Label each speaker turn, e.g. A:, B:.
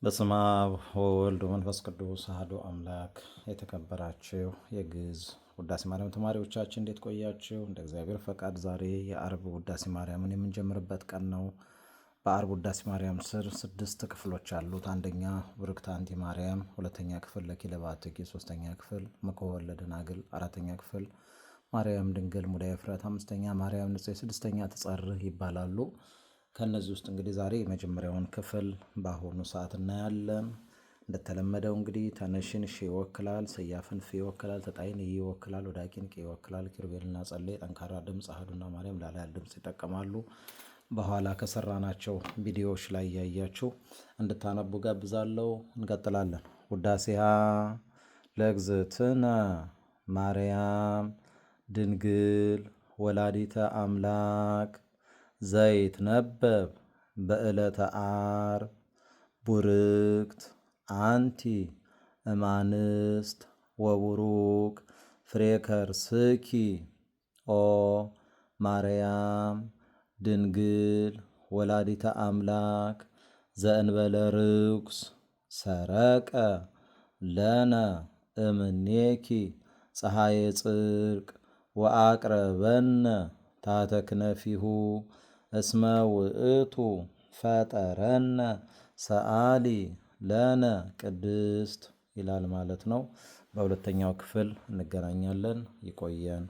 A: በስመ አብ ወወልድ ወመንፈስ ቅዱስ አሐዱ አምላክ። የተከበራችሁ የግዕዝ ውዳሴ ማርያም ተማሪዎቻችን እንዴት ቆያችሁ? እንደ እግዚአብሔር ፈቃድ ዛሬ የአርብ ውዳሴ ማርያምን የምንጀምርበት ቀን ነው። በአርብ ውዳሴ ማርያም ስር 6 ክፍሎች አሉት። አንደኛ ብርክት አንቲ ማርያም፣ ሁለተኛ ክፍል ለኪለ በአትኪ፣ ሶስተኛ ክፍል መኮወለ ደናግል፣ አራተኛ ክፍል ማርያም ድንግል ሙዳየ ፍረት፣ አምስተኛ ማርያም ንጽሕት፣ ስድስተኛ ትጸርህ ይባላሉ። ከነዚህ ውስጥ እንግዲህ ዛሬ የመጀመሪያውን ክፍል በአሁኑ ሰዓት እናያለን። እንደተለመደው እንግዲህ ተነሽን ሽ ይወክላል፣ ሰያፍን ፍ ይወክላል፣ ተጣይን ይ ይወክላል፣ ወዳቂን ቅ ይወክላል። ኪሩቤልና ጸሌ ጠንካራ ድምፅ፣ አህዱና ማርያም ላላ ያለ ድምፅ ይጠቀማሉ። በኋላ ከሰራናቸው ቪዲዮዎች ላይ እያያችሁ እንድታነቡ ጋብዛለሁ። እንቀጥላለን። ውዳሴሃ ለእግዝእትነ ማርያም ድንግል ወላዲተ አምላክ ዘይትነበብ በዕለተ ዓርብ ቡርክት አንቲ እማንስት ወቡሩክ ፍሬ ከርስኪ ኦ ማርያም ድንግል ወላዲተ አምላክ ዘእንበለ ርኩስ ሰረቀ ለነ እምኔኪ ፀሐየ ጽድቅ ወአቅረበነ ታሕተ ክነፊሁ እስመ ውእቱ ፈጠረነ ሰአሊ ለነ ቅድስት ይላል ማለት ነው። በሁለተኛው ክፍል እንገናኛለን። ይቆየን።